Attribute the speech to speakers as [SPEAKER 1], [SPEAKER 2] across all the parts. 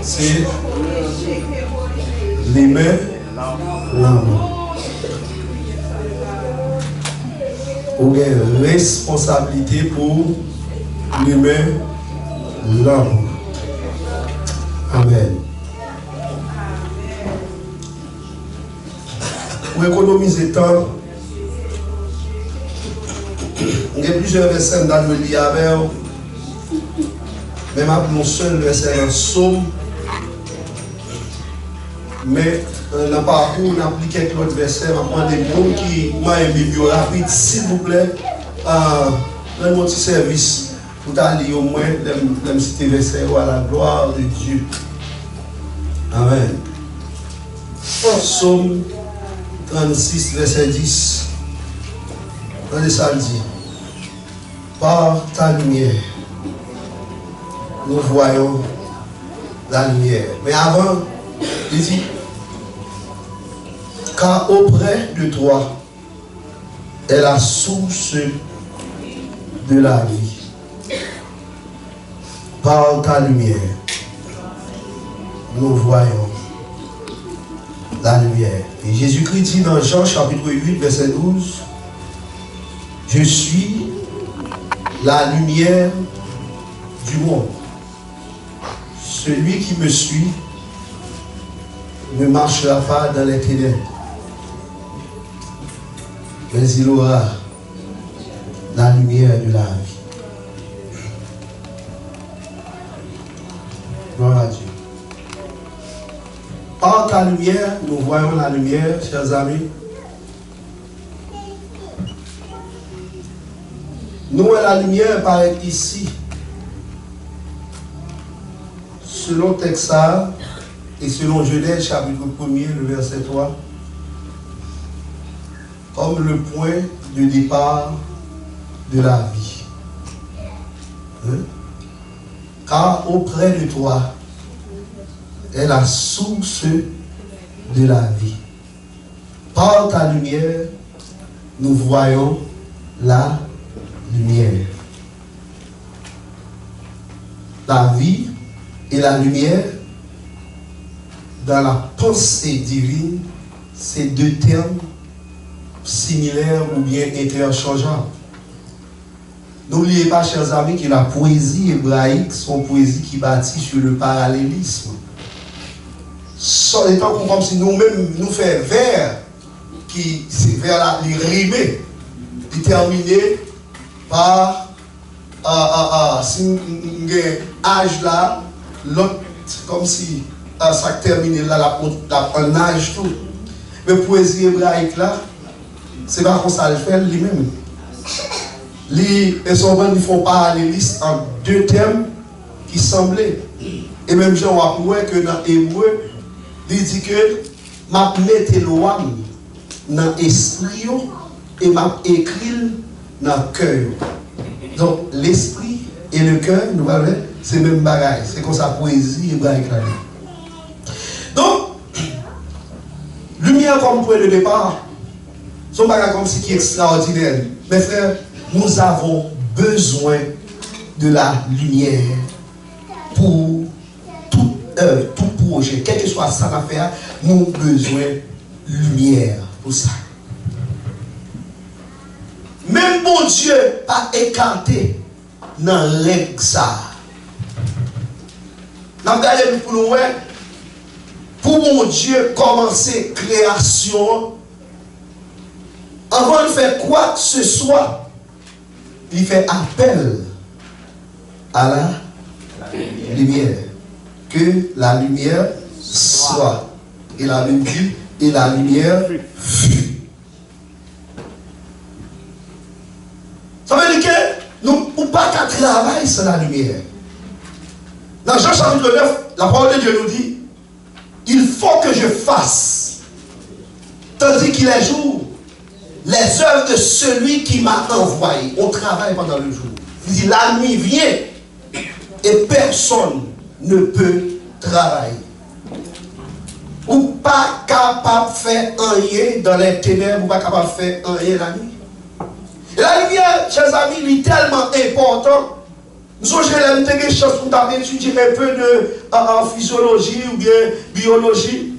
[SPEAKER 1] c'est l'aimer l'amour. Ou une responsabilité pour l'aimer l'amour. Amen. Pour économiser temps, il y a plusieurs versets dans le livre avec vous. Même mon seul verset en Somme. Mais dans le parcours, on applique quelques autres versets. On prend des mots qui m'ont un biblio rapide, s'il vous plaît. Dans mon petit service, pour aller au moins, les citer versets à la gloire de Dieu. Amen. Somme 36, verset 10. Regardez ça le dit. Par ta lumière, nous voyons la lumière. Mais avant, il dit, car auprès de toi est la source de la vie. Par ta lumière, nous voyons la lumière. Et Jésus-Christ dit dans Jean chapitre 8, verset 12, je suis la lumière du monde. Celui qui me suit ne marchera pas dans les ténèbres, mais il aura la lumière de la vie. Gloire à Dieu. Par ta lumière, nous voyons la lumière, chers amis. Nous, la lumière paraît ici. Selon Texas et selon Genèse, chapitre 1er, le verset 3, comme le point de départ de la vie. Hein? Car auprès de toi est la source de la vie. Par ta lumière, nous voyons la lumière. La vie et la lumière, dans la pensée divine, c'est deux termes similaires ou bien interchangeables. N'oubliez pas, chers amis, que la poésie hébraïque, c'est une poésie qui bâtit sur le parallélisme. Étant comme si nous-mêmes nous faisons vers, qui c'est vers les rimés, déterminé par si âge là, l'autre, comme si ça termine là, un âge tout. Mais poésie hébraïque là, c'est pas comme ça le fait lui-même. Les souvent ils font parallélisme en deux termes qui semblaient. Et même Jean a prouvé que dans l'hébreu, il dit que m'a mette loi dans l'esprit et m'a écrit dans le cœur. Donc l'esprit et le cœur, nous voyons, c'est le même bagage. C'est comme ça poésie hébraïque là. Donc, lumière comme point de départ, son bagage comme si qui est extraordinaire. Mes frères, nous avons besoin de la lumière pour toute œuvre, tout projet, quel que soit ça à faire, nous avons besoin de lumière pour ça. Même bon Dieu a écarté dans règle ça. Nous regardons pour nous, pour mon Dieu commencer création, avant de faire quoi que ce soit, il fait appel à la lumière. Que la lumière soit. Et la Bible dit, et la lumière fut. Ça veut dire que nous ne pouvons pas travailler sans la lumière. Dans Jean chapitre 9, la parole de Dieu nous dit, il faut que je fasse, tandis qu'il est jour, les œuvres de celui qui m'a envoyé. On travaille pendant le jour. Il dit, la nuit vient et personne ne peut travailler. Ou pas capable de faire rien dans les ténèbres, ou pas capable de faire rien la nuit. Et la lumière, chers amis, est tellement important Nous avons une chance pour étudier un peu de physiologie ou bien biologie.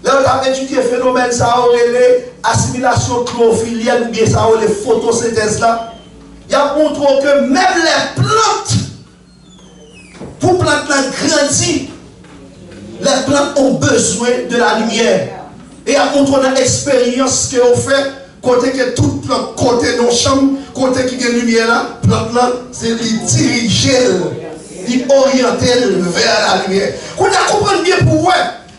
[SPEAKER 1] Là, on a étudié le phénomène, ça aurait l'assimilation chlorophyllien ou bien ça aurait les photosynthèse là. Il y a montré que même les plantes, pour plantes grandir, les plantes ont besoin de la lumière. Et il y a montré une expérience qu'on fait, côté que toute plante, côté nos chambres, côté qui a une lumière là, plante là, c'est les diriger, les orienter vers la lumière. Vous comprenez bien pour vous.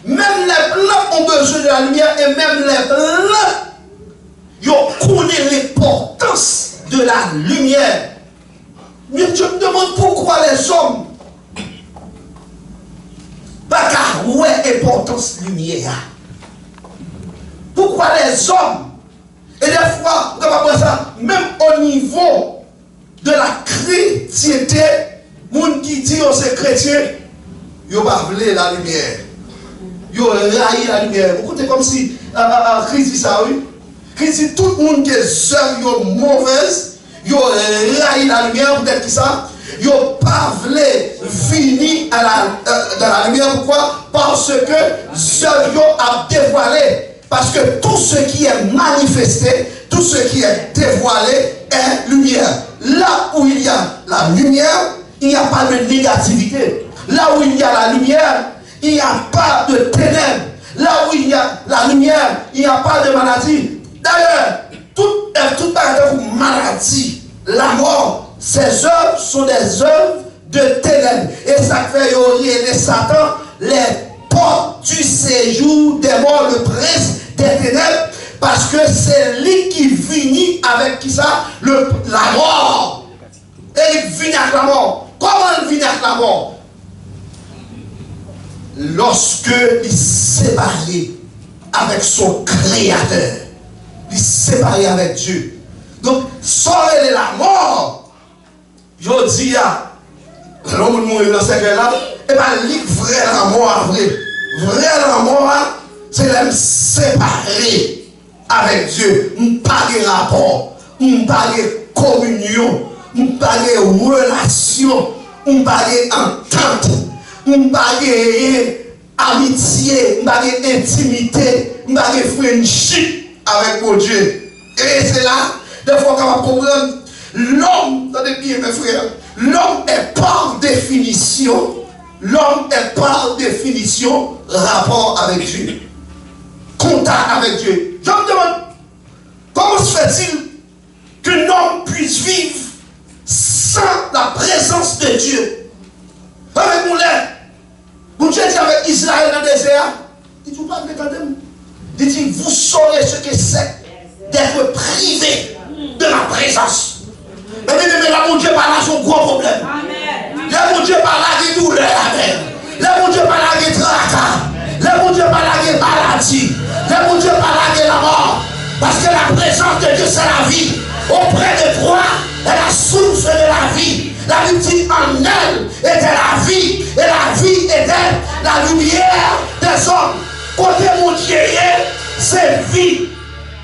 [SPEAKER 1] Même les plantes ont besoin de la lumière et même les plantes, ils connaissent l'importance de la lumière. Mais je me demande pourquoi les hommes, pas car où est l'importance de la lumière. Pourquoi les hommes, et des fois, ça, même au niveau de la chrétienté, les gens qui disent que c'est chrétien, ils ne veulent pas la lumière. Ils raillent la lumière. Vous écoutez comme si Christ dit ça, oui. Christ dit tout le monde qui est œuvres mauvaises, ils raillent la lumière, peut-être que ça. Ils n'ont pas voulu finir dans la lumière. Pourquoi? Parce que œuvres a dévoilé. Parce que tout ce qui est manifesté, tout ce qui est dévoilé est lumière. Là où il y a la lumière, il n'y a pas de négativité. Là où il y a la lumière, il n'y a pas de ténèbres. Là où il y a la lumière, il n'y a pas de maladie. D'ailleurs, toute maladie, la mort, ces œuvres sont des œuvres de ténèbres. Et ça fait les Satan, les portes du séjour des morts, le prince des ténèbres, parce que c'est lui qui finit avec qui ça? La mort. Et il finit avec la mort. Comment il finit avec la mort? Lorsque il s'est séparé avec son Créateur, il s'est séparé avec Dieu. Donc, sans la mort, je dis à l'homme qui mourit dans ce là, et bien, il vrai la mort, vrai la mort, c'est de me séparer avec Dieu. Je n'ai pas de rapport, je n'ai pas de communion, je n'ai pas de relation, je n'ai pas d'entente. Nous pas amitié, nous pas intimité, nous pas friendship avec mon Dieu. Et c'est là, des fois, qu'on va comprendre, l'homme, attendez bien mes frères, l'homme est par définition rapport avec Dieu. Contact avec Dieu. Je me demande, comment se fait-il qu'un homme puisse vivre sans la présence de Dieu? Avec mon lait. Mon Dieu dit avec Israël dans le désert, il ne dit pas il dit, vous saurez ce que c'est d'être privé de ma présence. Mais là, mon Dieu par là, son gros problème. Là, mon Dieu par là, il y a douleur. Là, mon Dieu par là, il y a tracas. Là, mon Dieu par là, il y a maladie. Là, mon Dieu par là, il y a la mort. Parce que la présence de Dieu, c'est la vie. Auprès de toi, est la source de la vie. La Bible dit en elle était la vie, et la vie était la lumière des hommes. Côté mon Dieu, c'est vie.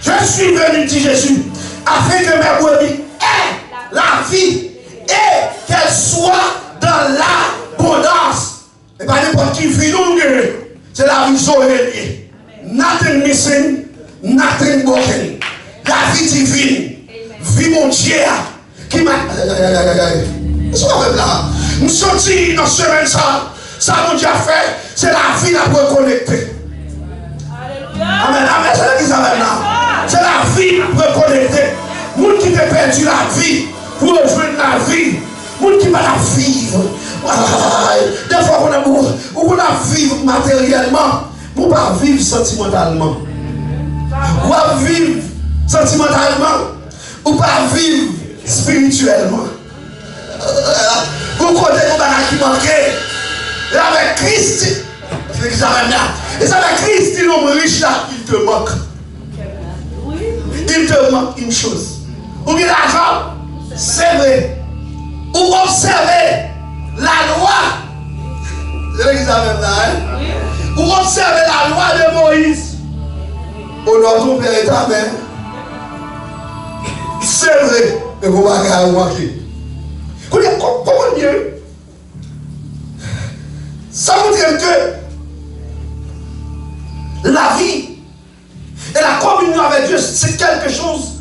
[SPEAKER 1] Je suis venu, dit Jésus, afin que mes brebis aient la vie et qu'elles soient dans l'abondance. Et pas n'importe qui vit, nous, c'est la vie souveraine. Nothing missing, nothing broken. La vie divine, vie mon Dieu, qui m'a. C'est pas même là. Nous sommes dans ce semaine, ça mon Dieu a fait, c'est la vie la pour connecter. Amen, amen, c'est la vie là. C'est la vie pour connecter. Moun qui t'a perdu la vie, pour rejoindre la vie. Moun qui va la vivre. Des fois, on a vivre matériellement, on ne pas vivre sentimentalement. On va vivre sentimentalement, on pas vivre spirituellement. Vous connaissez qui manquait. Et avec Christ, c'est ça même là. Et ça avec Christ, l'homme riche là, il te manque. Il te manque une chose. Ou bien l'argent, c'est vrai. Ou observer la loi. C'est ça même là. Ou observer la loi de Moïse. Au nom de Père et ta mère. C'est vrai. Mais vous ne pouvez pas manquer. Comment mieux? Ça montre que la vie et la communion avec Dieu, c'est quelque chose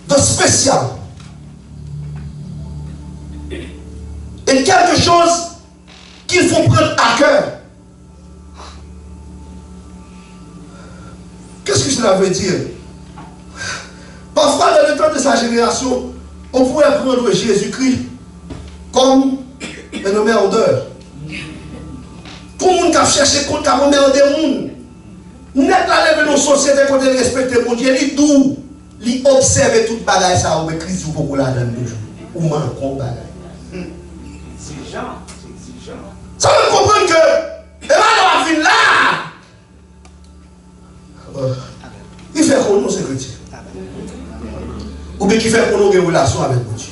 [SPEAKER 1] de spécial. Et quelque chose qu'il faut prendre à cœur. Qu'est-ce que cela veut dire? Parfois, dans le temps de sa génération, on pourrait prendre Jésus-Christ comme un emmerdeur. Tout le monde qui a cherché contre un emmerder le monde. Nous n'avons pas levé nos sociétés pour respecter mon Dieu. Il doux. Il observe tout le bagage ça. Mais Christ vous beaucoup là dans le jour. Ou manquons bagage.
[SPEAKER 2] C'est exigeant.
[SPEAKER 1] Ça veut comprendre que Emmanuel vient là. Il fait qu'on nous c'est chrétien. Ou bien qui fait qu'on ait une relation avec mon Dieu.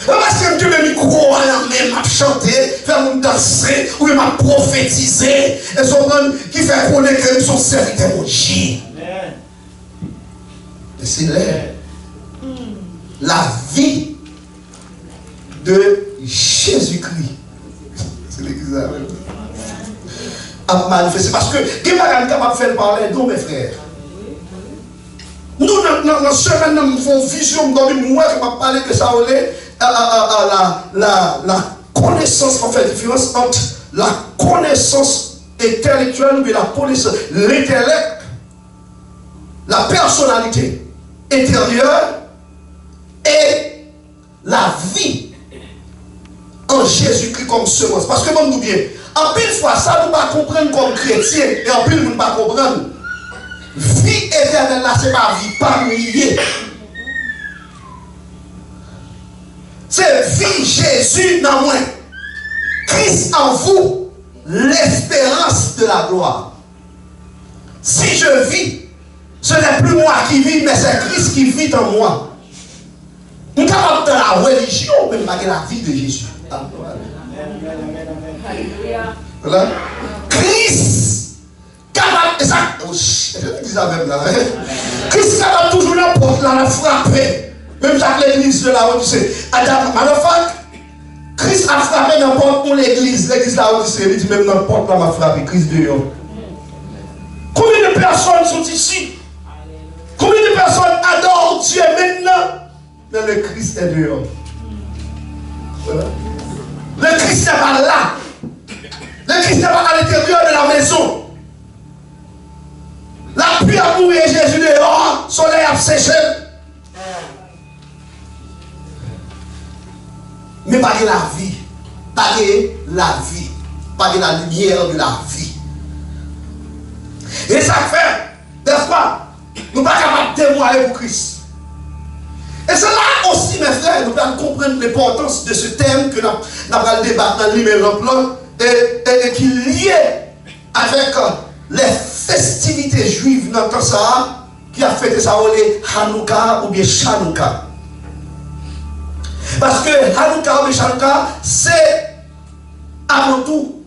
[SPEAKER 1] Parce que Dieu me micro à la main, m'a chanté, faire mon danser, ou m'a prophétisé, et son homme qui fait qu'on ait son serviteur mon Dieu. Et c'est la vie de Jésus-Christ. C'est l'église a manifesté. Parce que, qui m'a capable de faire parler, nous mes frères. Nous, dans la semaine, nous faisons vision, nous moi qui m'a parlé de ça, la connaissance, en fait, différence entre la connaissance intellectuelle et la connaissance, l'intellect, la personnalité intérieure et la vie en Jésus-Christ comme semence. Parce que, nous bien, en pile fois, ça, nous ne pas comprendre comme chrétien, et en pile, nous ne pas comprendre. Vie éternelle, là, c'est pas vie parmi. C'est vie Jésus dans moi. Christ en vous, l'espérance de la gloire. Si je vis, ce n'est plus moi qui vis, mais c'est Christ qui vit en moi. Nous sommes dans la religion, même malgré la vie de Jésus. Voilà. Christ. Je dis ça même là. Christ capable toujours la porte là, la frapper. Même chaque l'église de la Odyssée. Christ a frappé n'importe où l'église. L'église de la Odyssée, il dit même n'importe là m'a frappé. Christ dehors. Combien de personnes sont ici? Combien de personnes adorent Dieu maintenant? Mais le Christ est dehors. Voilà. Le Christ n'est pas là. Le Christ n'est pas à l'intérieur de la maison. La pluie a mouru Jésus dehors, le soleil a séché. Mais pas de la vie. Pas de la vie. Pas de la lumière de la vie. Et ça fait, des fois, nous ne sommes pas capables de témoigner pour Christ. Et c'est là aussi, mes frères, nous devons comprendre l'importance de ce thème que nous allons débattre dans l'immédiat et qui est lié avec les festivités juives dans le temps ça, qui a fêté ça, les Hanouka ou bien Chanouka. Parce que Hanouka ou bien Chanouka, c'est avant tout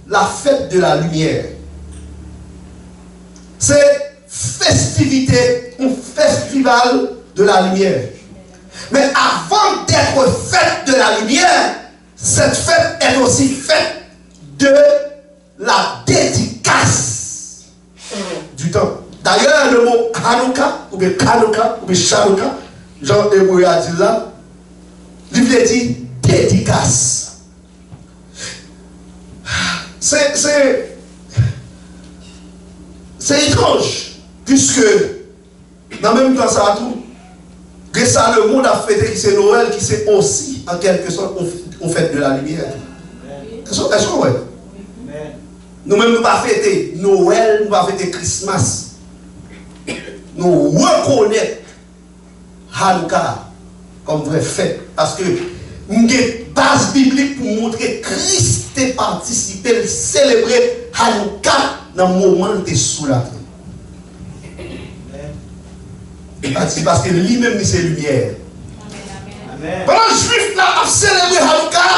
[SPEAKER 1] la fête de la lumière. C'est festivité, un festival de la lumière. Mais avant d'être fête de la lumière, cette fête est aussi fête de la dédicace du temps. D'ailleurs, le mot Hanouka, ou bien Kanouka, ou bien Chanouka, Jean Hébreu a dit là, il veut dire dédicace. C'est étrange, puisque dans le même temps, ça a tout. Que ça, le monde a fêté, c'est Noël, qui c'est aussi, en quelque sorte, on fête de la lumière. Est-ce que ouais? Nous-mêmes, nous pas fêter Noël, nous pas fêter Christmas. Nous reconnaissons Hanouka comme vraie fête. Parce que nous avons une base biblique pour montrer que Christ a participé, célébrer Hanouka dans le moment où il est sous la terre. Parce que lui-même, c'est lumière. Amen. Pendant que les Juifs a célébré Hanouka,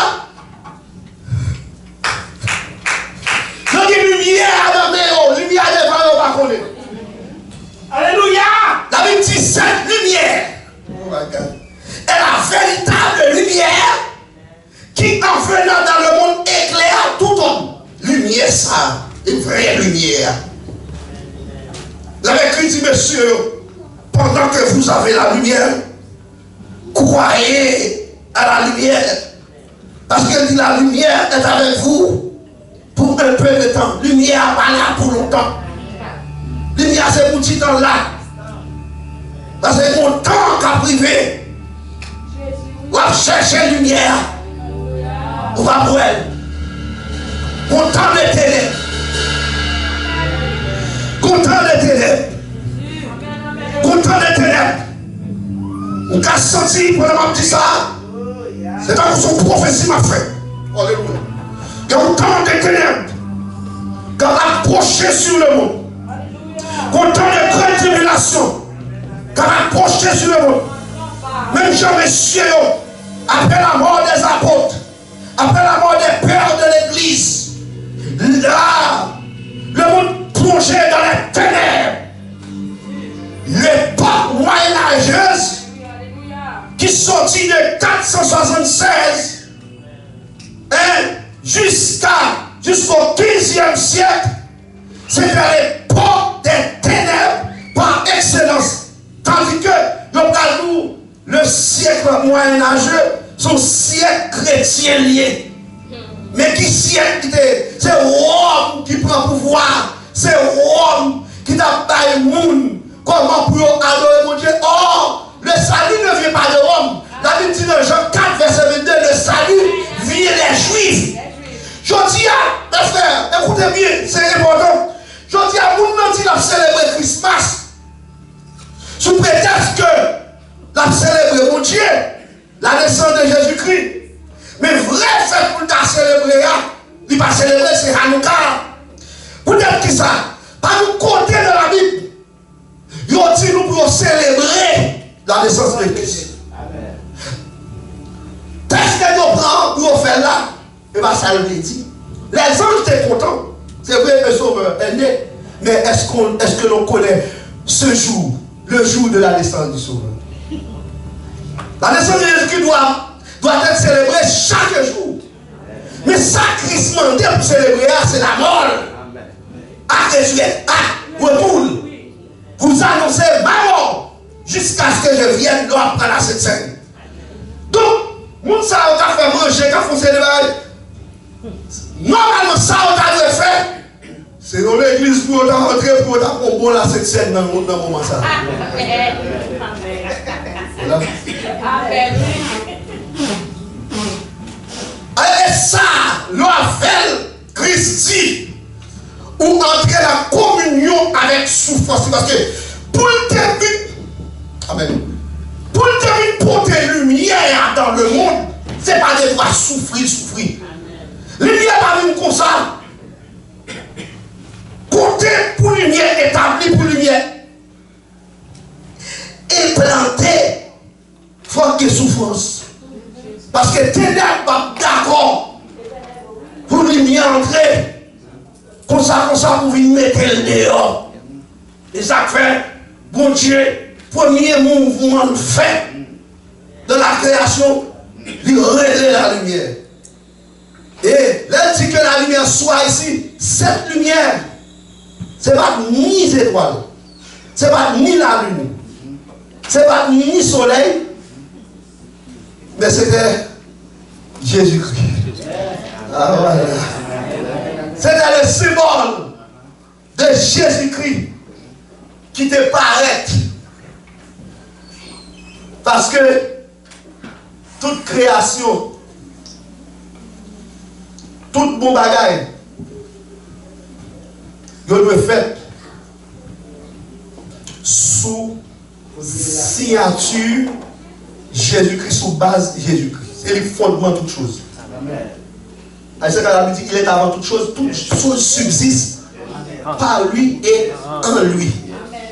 [SPEAKER 1] il y a une lumière dans la lumière des parents. Alléluia! La Bible dit cette lumière. Oh my God. Et une vraie lumière. L'écrit dit, monsieur, pendant que vous avez la lumière, croyez à la lumière. Parce qu'elle dit, la lumière est avec vous pour un peu de temps. Lumière pas là pour longtemps. Lumière, c'est pour petit temps là. Parce que mon temps qu'a privé, on va chercher lumière. On va pour elle. Mon temps de ténèbres. Content des ténèbres. Content des ténèbres. On a senti pendant que je dis ça. C'est comme son prophétie m'a fait. Alléluia. Il y a un temps des ténèbres. Quand on a approché sur le monde. Content de grandes tribulations. Quand on a approché sur le monde. Même Jean-Messieurs, après la mort des apôtres, après la mort des pères de l'église, là, le monde plongé dans les ténèbres. L'époque moyenâgeuse qui sortit de 476 jusqu'au 15e siècle, c'était l'époque des ténèbres par excellence. Tandis que nous, le siècle moyenâgeux, son siècle chrétien lié. Mais qui siècle, c'est Rome qui prend pouvoir. C'est Rome qui t'a baillé le monde. Comment pour adorer mon Dieu? Or, le salut ne vient pas de Rome. La Bible dit dans Jean 4, verset 22, le salut vient des Juifs. Je dis à mes frères, écoutez bien, c'est important. Je dis à mon nom, il a célébré Christmas. Sous prétexte que l'a célébré mon Dieu, la naissance de Jésus-Christ. Mais vrai fait pour ta célébrer, il va célébrer, c'est Hanouka. Peut-être que ça, par un côté de la Bible, il dit nous pour célébrer la naissance de Christ. Qu'est-ce que nous prenons pour faire là? Et bien ça le dit. Les anges étaient contents. C'est vrai que le Sauveur est né. Mais est-ce que l'on connaît ce jour, le jour de la naissance du Sauveur? La naissance de Jésus-Christ doit être célébrée chaque jour. Mais ça, Christ mandé pour célébrer, c'est la mort. À résurrection, à retour. Vous annoncez ma mort jusqu'à ce que je vienne là prendre la Sainte Seine. Donc, mon ça a fait manger, quand vous célébrez. Normalement, ça on a fait. C'est dans l'église pour rentrer pour qu'on la Sainte Seine dans le moment ça. Amen. Et ça, l'offre Christ dit, ou entrer la communion avec souffrance. Parce que pour le début, amen, pour le début, porter lumière dans le monde, c'est pas de devoir souffrir. Lumière pas même comme ça. Porter pour lumière, établi pour lumière. Implanter, faut qu'il y ait souffrance. Parce que ténèbres pas d'accord pour lumière entrer. Comme ça, pour venir mettre le dehors. Et ça fait, bon Dieu, premier mouvement fait de la création, il relève la lumière. Et là, il dit que la lumière soit ici, cette lumière, ce n'est pas ni les étoiles, ce n'est pas ni la lune, ce n'est pas ni le soleil, mais c'était Jésus-Christ. Ah voilà. C'était le symbole de Jésus-Christ qui te paraît. Parce que toute création, toute bon bagaille, je dois faire sous signature Jésus-Christ, sous base Jésus-Christ. C'est le fondement de toute chose. C'est qu'elle dit qu'il est avant toute chose subsiste par lui et en lui.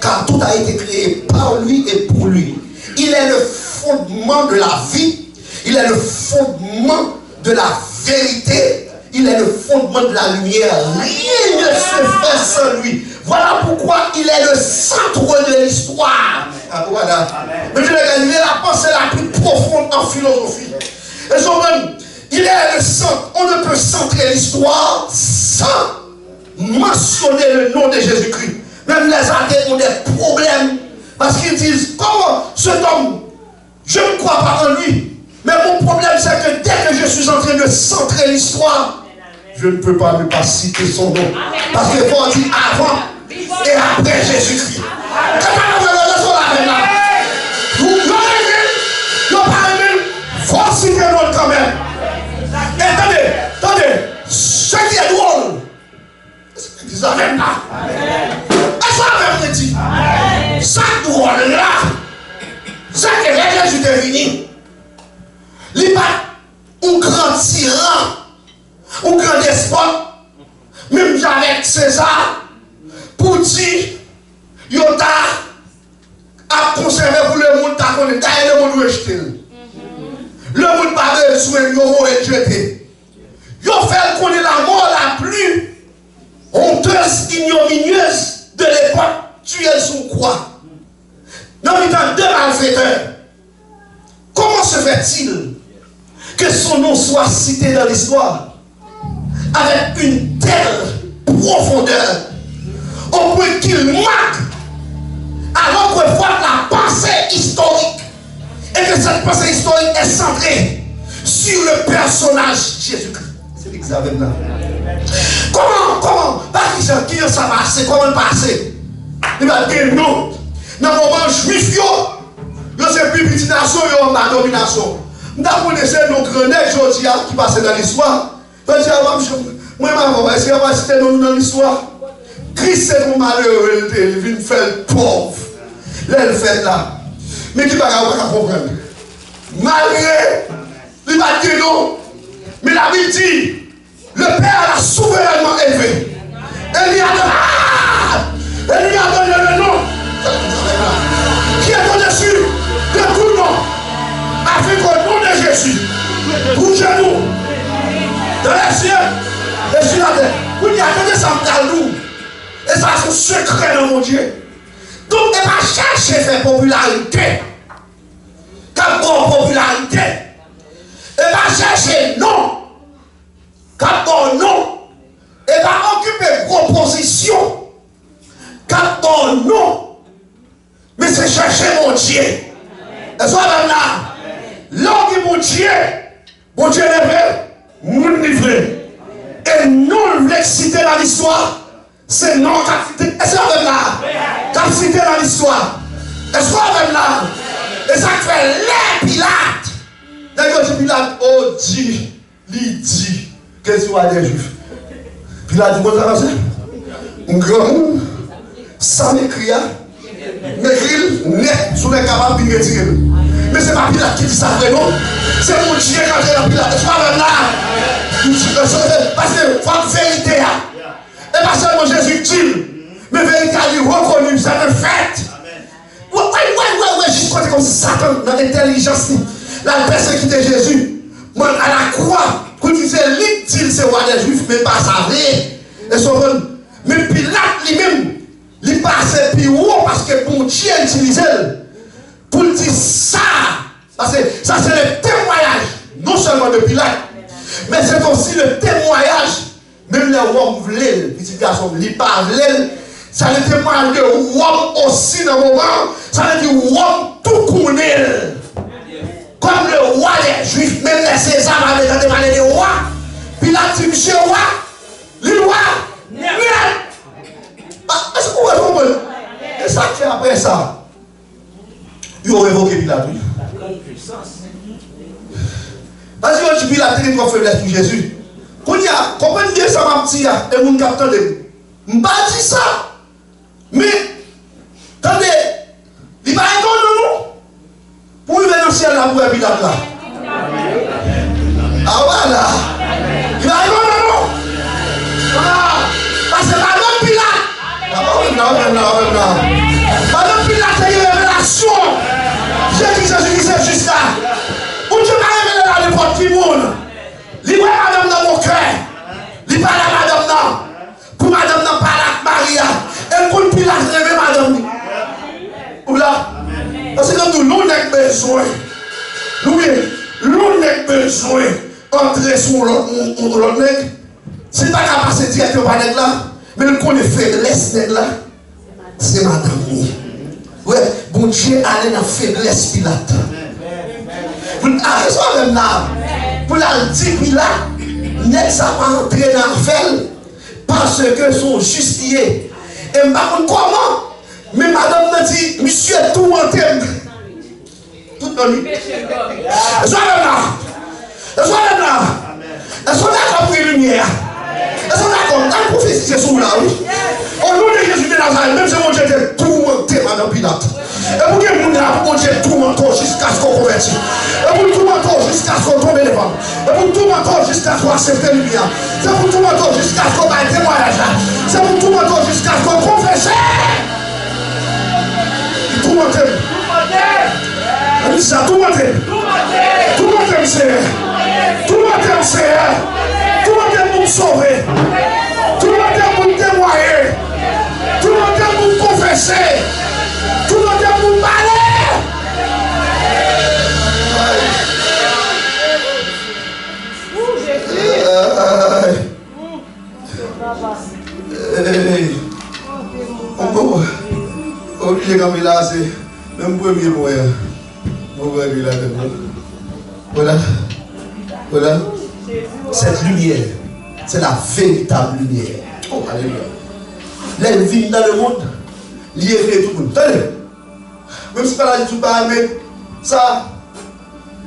[SPEAKER 1] Car tout a été créé par lui et pour lui. Il est le fondement de la vie. Il est le fondement de la vérité. Il est le fondement de la lumière. Rien ne se fait sans lui. Voilà pourquoi il est le centre de l'histoire. Ah, voilà. Mais je l'ai dit, la pensée la plus profonde en philosophie. Et même, il est le centre. On ne peut centrer l'histoire sans mentionner le nom de Jésus-Christ. Même les athées ont des problèmes parce qu'ils disent comment cet homme, je ne crois pas en lui. Mais mon problème c'est que dès que je suis en train de centrer l'histoire, je ne peux pas ne pas citer son nom. Parce qu'il faut dire avant et après Jésus-Christ. Faut citer l'autre quand même. Attendez, ce qui est drôle, c'est ça même là. Et ça même dit, ça drôle là, c'est que Jésus est venu. Il n'est pas un grand tyran, un grand despote, même avec César, pour dire, Yota a conservé pour le monde, le monde rejeté. Le monde pas besoin de jeter. Il fait qu'on est la mort la plus honteuse, ignominieuse de l'époque. Tu es son quoi? Dans le temps de malfaiteurs. Comment se fait-il que son nom soit cité dans l'histoire avec une telle profondeur au point qu'il marque alors qu'on voit la pensée historique et que cette pensée historique est centrée sur le personnage Jésus-Christ. C'est l'examen là. Comment qui ça passe? Comment passer? Il va dire non. Dans le moment juif, c'est plus petite nation, la domination. Nous connaissons nos grenades qui passent dans l'histoire. Moi, est-ce qu'il va citer dans l'histoire? Christ, c'est mon malheur, il vient faire pauvre. Là, il fait là. Mais qui va comprendre? Malgré, il va dire non. Mais la Bible dit, le Père l'a souverainement élevé. Elle lui a donné le nom qui est au-dessus de tout nom. Avec le nom de Jésus. Bougez-nous. Dans les cieux, les cieux la terre. Vous n'y attendez ça me et ça c'est un secret dans mon Dieu. Donc, il va chercher à faire popularité. Comme bonne popularité. Il va chercher non. Comme bon non. Il va occuper gros position. Comme bon non. Mais c'est chercher mon Dieu. Et soit même là. L'homme qui mon Dieu levé, mon livré. Et nous, l'exciter dans l'histoire. C'est non capacité. Est-ce qu'on même là? Capacité dans l'histoire. Est-ce qu'on même là? Et ça fait les Pilates. D'ailleurs, Pilate, oh, dit, il dit, qu'est-ce qu'il y a des juifs? Pilate dit, comment ça va? Un grand, ça m'écrit, m'écrit, net, sous les capables de retirer. Mais ce n'est pas Pilate qui dit ça, non? C'est mon Dieu qui a dit Pilate. Est-ce qu'on même là? Parce que, il faut la vérité. Et pas seulement Jésus dit, mais vérité a reconnu, c'est un fait. Ouais, juste comme Satan, dans l'intelligence, la personne qui était Jésus, moi, à la croix, quand il disait, l'île, c'est roi des Juifs, mais pas sa vie. Et son mais Pilate lui-même, il passait plus haut parce que bon Dieu utilisait pour dire ça. Parce que ça, c'est le témoignage, non seulement de Pilate, mais c'est aussi le témoignage. Même les rois voulaient, petit garçon, ils parlaient, ça le témoigne de Rome aussi dans le moment, ça veut dire Rome tout connaît. Comme le roi des Juifs, même les César avaient demandé des rois, puis là, tu monsieur roi, le roi, est-ce que vous comprenez? Et ça fait après ça, ils ont révoqué Pilate. Parce que Pilate est une faiblesse pour Jésus. Quand il y a, comprenez bien ça, ma petite, et mon capteur de. Je ne pas dire ça. Mais, attendez, il va être dans nous. Pour lui venir dans le ciel là, pour Pilate là. Ah voilà. Il va être dans nous. Voilà. Parce que madame Pilate. Madame Pilate, c'est une révélation. Jésus disait juste là. Où tu m'as révélé dans n'importe qui monde. Libre madame dans mon cœur. Libre à madame dans. Pour madame dans parler avec Maria. Et pour Pilate réveiller madame. Ou là. Parce que nous n'avons besoin. Nous n'avons besoin d'entrer sur l'autre nègre. Si tu n'as pas passé directement par là, Mais le qu'on est faiblesse là, c'est madame. Ouais, bon Dieu allait dans la faiblesse Pilate. Pour la même là, pour la dire là, n'est ça pas entrer dans l'affaire parce que son justicier. Et par contre, comment? Mais madame m'a dit, monsieur tout en thème. Tout en lui. Est-ce qu'on est là? Est-ce qu'on a compris la lumière? Est-ce qu'on a compris la prophétie? C'est sous là, oui. Au nom de Jésus de Nazareth, même si mon Dieu était tourmenté, madame Pilate. Et pour que mon Dieu tourmenté jusqu'à ce qu'on convertisse. Et pour tourmenté jusqu'à ce qu'on tombe devant. Et pour tourmenté jusqu'à ce qu'on accepte la lumière. C'est pour tourmenté jusqu'à ce qu'on ait un témoignage là. C'est pour tourmenté jusqu'à ce qu'on confesse. Tourmenté. Ça tourmenté. Tourmenté, Seigneur. Tourmenté, Seigneur. Tourmenté pour me sauver. Tourmenté pour me témoigner. Tourmenté pour me confesser. Tourmenté pour me parler. Oubliez comme il a, c'est même premier moyen. Voilà. Voilà. Cette lumière, c'est la véritable lumière. Oh, alléluia. Les vignes dans le monde, liées tout le monde. Tenez. Même si pas là, tout pas, mais ça,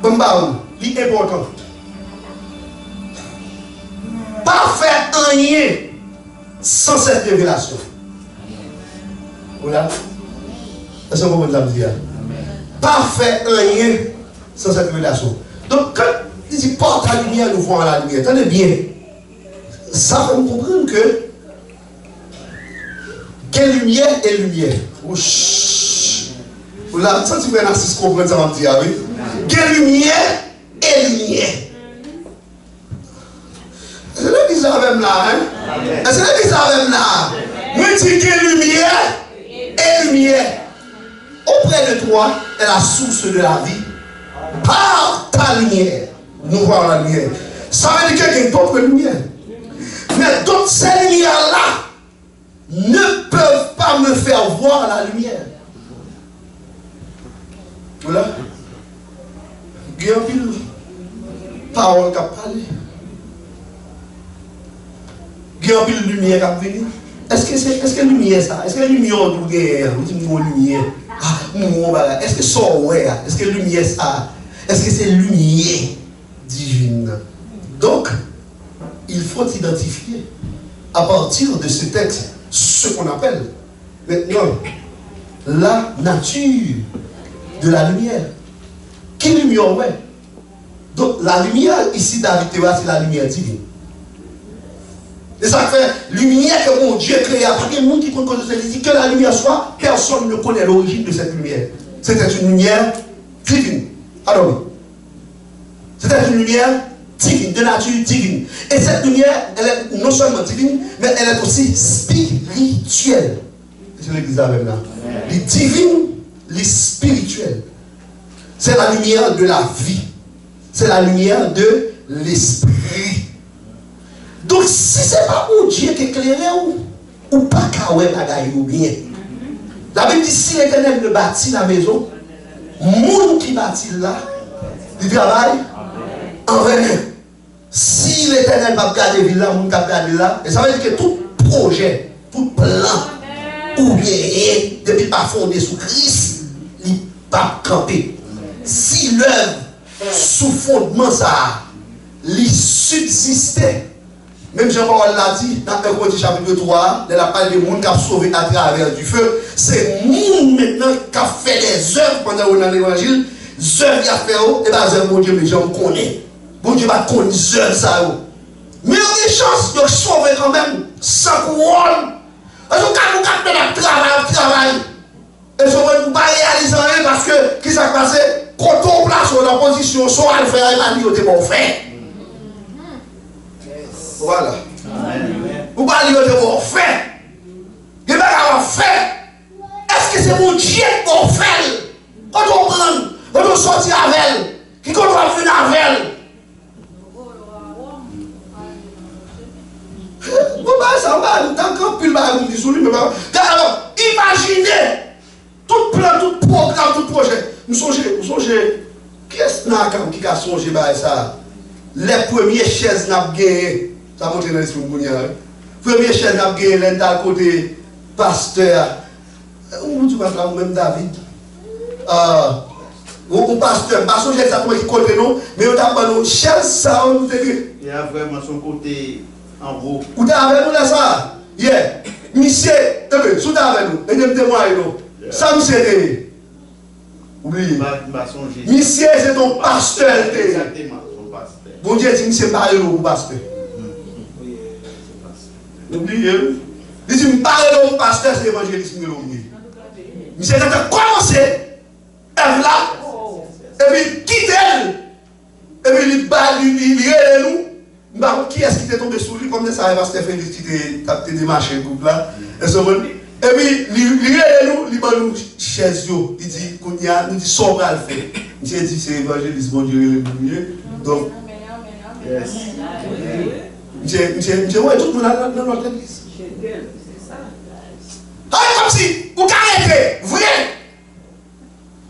[SPEAKER 1] c'est important. Pas faire rien sans cette révélation. Voilà. Est-ce que vous comprenez ça? Pas faire rien sans cette révélation. Donc, quand il dit porte la lumière, nous voyons la lumière. Tenez bien. Ça fait me comprendre que quelle lumière est lumière. Vous l'avez senti que Narcisse comprend ça, va me dire, oui. Quelle lumière est lumière. C'est là qu'ils avaient là, hein? C'est là qu'ils avaient là. Moi, je dis quelle lumière est lumière. Auprès de toi est la source de la vie. Par ta lumière, nous voyons la lumière. Ça veut dire qu'il y a d'autres lumières. Mais toutes ces lumières-là ne peuvent pas me faire voir la lumière. Voilà. Il y a une parole qui a parlé. Il y a une lumière qui a venu. Est-ce que la lumière ça? Est-ce que la lumière lumière? Ah, est-ce que ça ouais? Est-ce que la lumière ça? Est-ce que c'est lumière divine? Donc, il faut identifier à partir de ce texte ce qu'on appelle maintenant la nature de la lumière. Quelle lumière ouais? Donc, la lumière ici David Théa, c'est la lumière divine. Et ça fait lumière que mon Dieu créé. Parce que le monde qui connaît que la lumière soit, personne ne connaît l'origine de cette lumière. C'était une lumière divine. Alors oui. C'était une lumière divine, de nature divine. Et cette lumière, elle est non seulement divine, mais elle est aussi spirituelle. C'est l'église même là. Les divines, les spirituelles. C'est la lumière de la vie. C'est la lumière de l'esprit. Donc, si ce n'est pas mon Dieu qui éclaire ou pas qu'à ou bien. La Bible dit si l'Éternel ne bâtit la maison, monde qui bâtit là, il travaille en vain. Si l'Éternel va garder la ville là, monde qui garder là, et ça veut dire que tout projet, tout plan, ou bien, depuis pas fondé sous Christ, il n'est pas campé. Si l'œuvre sous fondement ça, il subsistait. Même Jean-Paul l'a dit dans 1 Corinthiens chapitre 3, il a parlé des gens qui ont sauvé à travers du feu. C'est le monde maintenant qui a fait des œuvres pendant qu'on a l'évangile. Les œuvres qu'il a fait, et bien, c'est mon Dieu, les gens connaissent. Mon Dieu va connaître les œuvres ça. Mais il y a des chances de sauver quand même sans couronne. Parce que quand on travail. Et si on ne peut pas réaliser rien parce que, qui s'est passé, quand on place sur la position, soit à le faire, il va dire que c'est bon fait. Voilà. Vous parlez de mon fait. Je vais avoir fait. Est-ce que c'est mon Dieu qui m'a fait? Quand on prend, quand on sortit avec elle, qui quand on va venir avec elle. Ça va, tant qu'on pile de monde sur lui, mais alors, imaginez tout plan, tout programme, tout projet. Nous songez, qui est-ce qui a songé à ça? Les premières chaises n'a gagné, ça monte dans l'esprit de les premières chaises n'a gagné, l'un côté pasteur. Où tu vas là, même David? Ou pasteur, pas songer exactement qui côté non, mais on a pas nos chaises, ça, on nous dit.
[SPEAKER 2] Il y a vraiment son côté en gros.
[SPEAKER 1] Vous avez avec nous là, ça? Yeah. Monsieur, sous avec nous, et nous témoignez nous. Ça, monsieur, oubliez. Monsieur, c'est ton pasteur.
[SPEAKER 2] Exactement, son pasteur.
[SPEAKER 1] Bon Dieu dit, monsieur, parle au pasteur. Oubliez. Il dit, parle au pasteur, c'est l'évangélisme de l'homme. Monsieur, ça a commencé, elle là, et puis quitte elle, et puis il relève nous. Qui est-ce qui est tombé sur lui comme ça, pasteur Félix qui t'a démarché le groupe là. Et puis il relève nous, il va nous chaise, il dit, nous dit, sombre à le faire. J'ai dit, c'est l'évangélisme, bon Dieu, donc, j'ai ouais, tout le monde dans notre église. Comme si, vous arrêtez, vrai,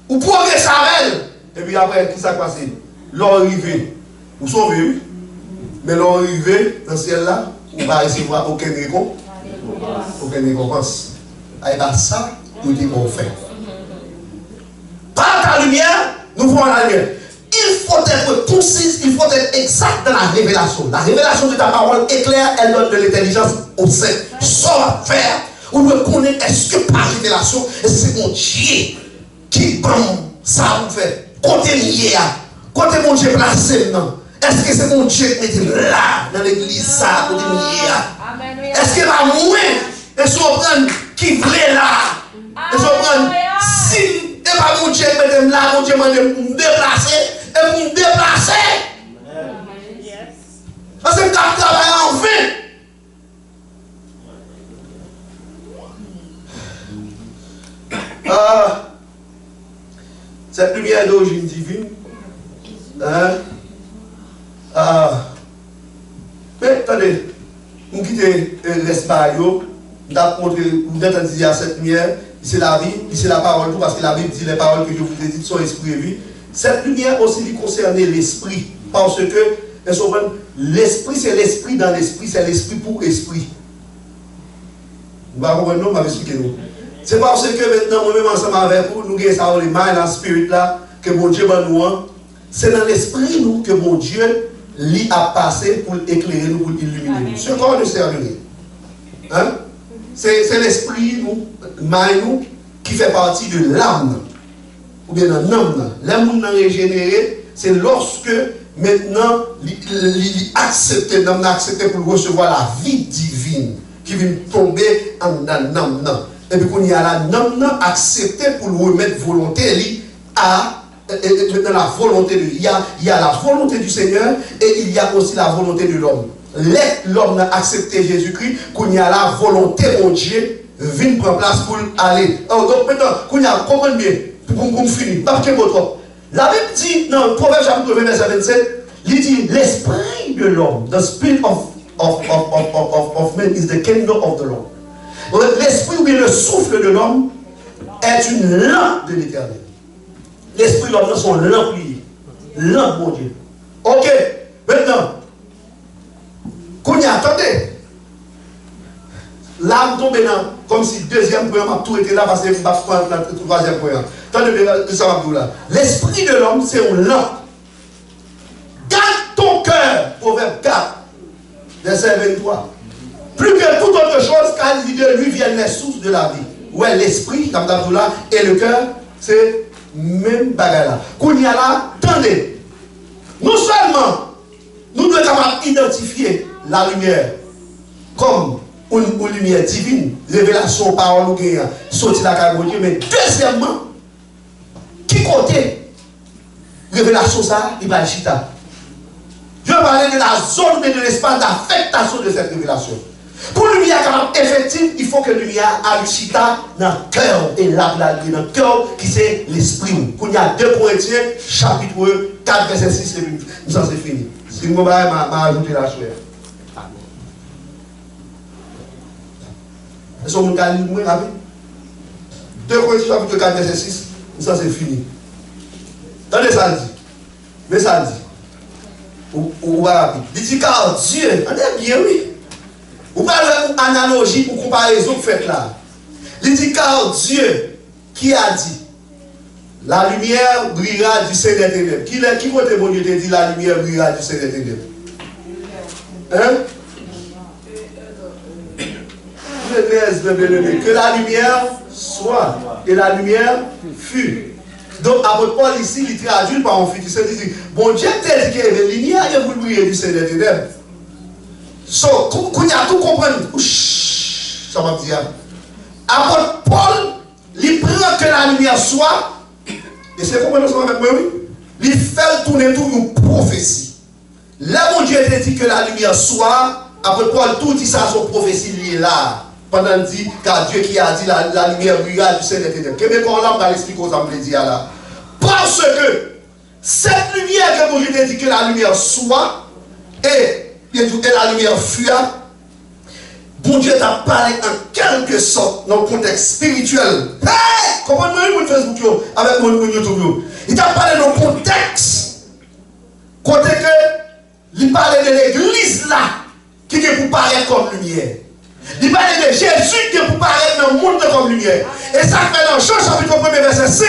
[SPEAKER 1] vous progressez avec elle. Et puis après, qui s'est passé? L'arrivée, vous sauvez, oui. Mais l'arrivée dans ce ciel là, vous ne va recevoir aucune récompense. Et bien ça, nous disons qu'on fait. Par ta lumière, nous voyons la lumière. Il faut être précis, il faut être exact dans la révélation. La révélation de ta parole est claire, elle donne de l'intelligence au sein. Sans faire, on doit connaître est-ce que par révélation, est-ce que c'est mon Dieu qui prend ça vous fait. Côté lié, côté mon Dieu placé maintenant. Est-ce que c'est mon Dieu qui est là dans l'église ça côté lié? Est-ce que va mourir? Est-ce qu'on prend qui voulait là? Est-ce qu'on prend si et pas mon Dieu qui est là, mon Dieu m'a dit pour me déplacer et pour me déplacer. Parce que je travaille en vain. Cette lumière d'origine divine, mais attendez, vous quittez l'espace, vous entendez dire cette lumière, c'est la vie, c'est la parole, parce que la Bible dit les paroles que je vous ai dites sont esprit et vie. Cette lumière aussi concerne l'esprit, parce que l'esprit c'est l'esprit dans l'esprit, c'est l'esprit pour esprit. Vous allez comprendre, je vais expliquer nous. C'est parce que maintenant, moi-même ensemble avec vous, nous avons ça, les mains dans le spirit là, que mon Dieu va nous. C'est dans l'esprit nous que mon Dieu lui a passé pour éclairer nous, pour illuminer nous. Ce corps ne sert à rien. Hein? C'est l'esprit nous, nous, qui fait partie de l'âme. Ou bien dans l'âme. L'âme nous régénéré, c'est lorsque maintenant, il accepte pour recevoir la vie divine qui vient tomber en l'âme. Et puis, quand il y a la l'âme accepté pour le remettre volonté à dans la volonté de Dieu. Il y a la volonté du Seigneur et il y a aussi la volonté de l'homme. L'homme a accepté Jésus-Christ, qu'on y a la volonté de Dieu, vient prendre place pour aller. Alors, donc maintenant, qu'on y a compris bien, pour finir, pas que votre. La Bible dit, dans le Proverbe chapitre 20, verset 27, il dit l'esprit de l'homme, the spirit of man is the kingdom of the Lord. L'esprit ou bien le souffle de l'homme est une lampe de l'éternel. L'esprit de l'homme sont lampes liées. Lampe, mon Dieu. Ok, maintenant, qu'on y attendez. L'âme tombe dans, comme si le deuxième point m'a tout été là parce que je vais prendre le troisième point. Attendez bien, ça va vous là. L'esprit de l'homme, c'est une lampe. Garde ton cœur, Proverbe 4, verset 23. Plus que toute autre chose, car de lui viennent les sources de la vie. Ouais, l'esprit, comme là, et le cœur, c'est même bagarre là. Qu'on y a là, attendez. Non seulement, nous devons capables identifier la lumière comme une lumière divine, révélation, parole ou guerre, sortir la carrière de Dieu, mais deuxièmement, qui côté révélation ça, il va chita. Je vais parler de la zone et de l'espace d'affectation de cette révélation. Pour le lumière capable effective, il faut que le lumière a le chita dans le cœur et là dans le cœur qui c'est l'esprit. Quand il y a 2 Corinthiens, chapitre 4, verset 6, nous sommes finis. Si vous m'avez ajouté la chose. Est-ce que vous avez lu rapide? 2 Corinthiens chapitre 4, verset 6. Ça c'est fini. Attendez ça dit. Mais ça dit. Ou rapide. Il dit car Dieu, on est bien oui. Ou pas une analogie ou comparaison faite là. Il dit car Dieu qui a dit la lumière brillera du sein des ténèbres. Qui côté bon Dieu te dit la lumière brillera du sein des ténèbres? Hein? Que la lumière soit et la lumière fut. Donc, apôtre Paul ici, il traduit par un futur. Il dit, bon Dieu t'a dit que la lumière est pour briller du sein des ténèbres. So, quand il y a tout compris, ça va dire. Apôtre Paul, il prend que la lumière soit, et c'est comprendre ça avec moi, oui? Il fait tourner tout une prophétie. Là, mon Dieu t'a dit que la lumière soit, apôtre Paul, tout dit ça, son prophétie liée là. Pendant dit, car Dieu qui a dit la lumière brillera du sein des ténèbres. Que mes parents va l'expliquer aux hommes dit là. Parce que cette lumière que mon Dieu t'a dit que la lumière soit, et la lumière fut, bon Dieu t'a parlé en quelque sorte dans le contexte spirituel. Hey! Comment vous Facebook avec mon YouTube? Il t'a parlé dans le contexte. Côté que, il parlait de l'église là, qui est pour paraître comme lumière. Il parlait de Jésus qui est pour paraître dans le monde comme lumière. Et ça fait dans Jean chapitre 1 verset 5,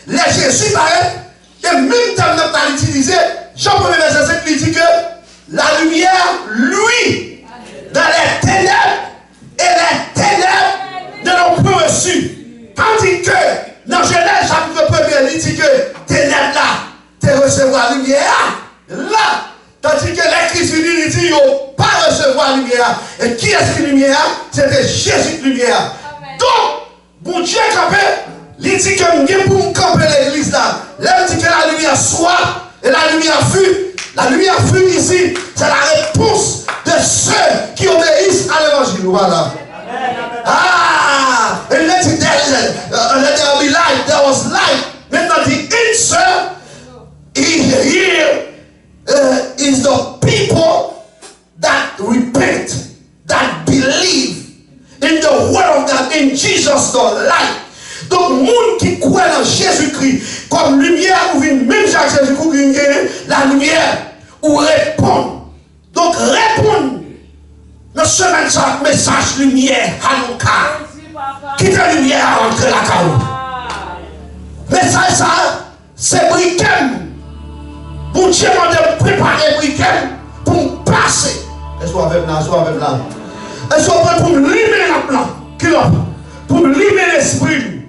[SPEAKER 1] les Jésus paraît, et même temps qu'on a utilisé, Jean 1 verset 5 il dit que la lumière, lui, dans les ténèbres, et les ténèbres ne l'ont pas reçu. Tandis que, dans Genèse chapitre 1, il dit que ténèbres là, tu recevoir la lumière. Là, tandis que l'Écriture il dit, ils n'ont pas recevoir la lumière. Et qui est-ce qui lumière? C'était Jésus de lumière. Donc, bon Dieu campé, il dit que nous pour camper l'église là. Là, il dit que la lumière soit, et la lumière fut. La lumière fut ici, c'est la réponse de ceux qui obéissent à l'évangile. Voilà. Ah! And let there be light. There was light. Maintenant, the answer here is the people that repent, that believe in the word of God, in Jesus, the light. Donc, le monde qui croit dans Jésus-Christ comme lumière, ou même Jacques Jésus-Christ, la lumière, ou répondre. Donc, répondre. Nous sommes un message lumière, Hanouka. Qui fait lumière à rentrer la caillou. Message ça, c'est briquet. Pour Dieu m'a de préparer briquet pour passer. Est-ce qu'on avec là, est-ce qu'on avec là? Est-ce qu'on va pour me limer la plan? Pour me limer l'esprit.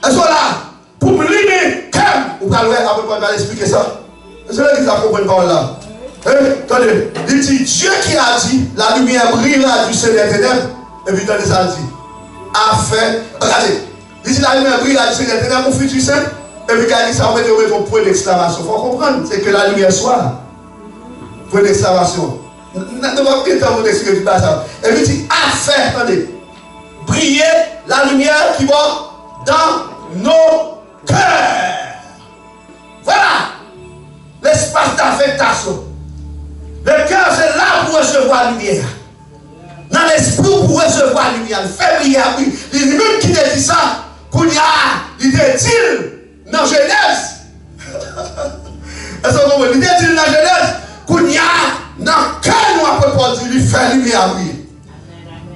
[SPEAKER 1] Est-ce qu'on là? Pour me limer comme. Vous allez après on va expliquer ça. Est-ce que vous avez compris par là? Attendez, il dit Dieu qui a dit la lumière brillera du sein des ténèbres. Et puis attendez ça dit. A fait, regardez, il dit la lumière brillera du sein des ténèbres au futur saint. Et puis quand il dit ça, on met un point d'exclamation. Il faut comprendre, c'est que la lumière soit. Point d'exclamation. Nous ne pouvons pas vous expliquer tout ça. Et puis il dit a fait, attendez, briller la lumière qui va dans nos cœurs. Voilà l'espace d'affectation. Le cœur, c'est là pour recevoir la lumière. Dans l'esprit, pour recevoir la lumière. Fait briller. Il dit même qui te dit ça, qu'il y a, il te dit dans Genèse. Est-ce que vous comprenez? Il te dit dans Genèse, qu'il y a dans le cœur, nous, après Paul dit, il fait lumière à briller.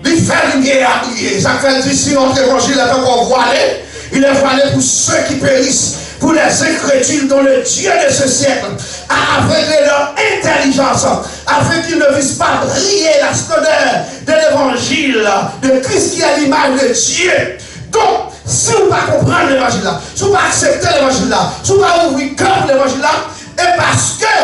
[SPEAKER 1] Il fait lumière à briller. Ça fait dire, si notre évangile est encore voilé, il est voilé pour ceux qui périssent. Pour les incrédules dont le Dieu de ce siècle a aveuglé leur intelligence, afin qu'ils ne puissent pas briller la splendeur de l'évangile de Christ qui est l'image de Dieu. Donc, si vous ne pas comprendre l'évangile là, si vous ne pas accepter l'évangile là, si vous ne pas ouvrir cœur pour l'évangile là, et parce que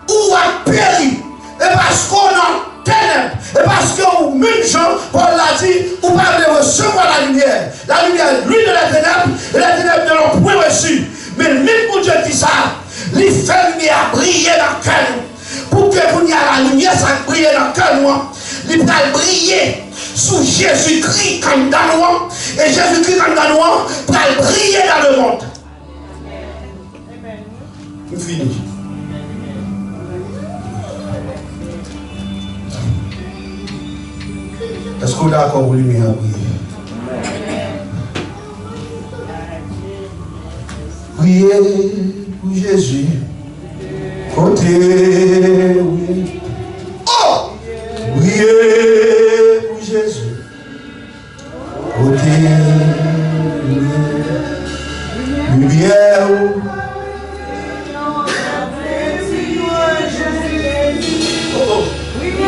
[SPEAKER 1] vous avez péri, et parce qu'on a ténèbres, et parce que même gens, Paul l'a dit, vous pouvez recevoir la lumière. La lumière, lui de la ténèbres, et la ténèbres ne l'ont point reçu. Mais même pour Dieu dit ça, il fait lumière briller dans le cœur. Pour que vous y a la lumière, ça brille dans le cœur, il va briller sous Jésus-Christ comme dans nous, et Jésus-Christ comme dans nous, va briller dans le monde. Nous finissons. Est-ce qu'on est d'accord pour lui à prier? Priez pour Jésus. Côté, oui. Oh! Priez pour Jésus. Côté, lumière.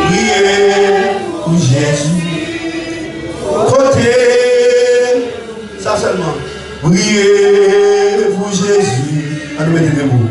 [SPEAKER 1] Priez pour Jésus. Côté, ça seulement. Priez pour Jésus. Allez, mettez debout.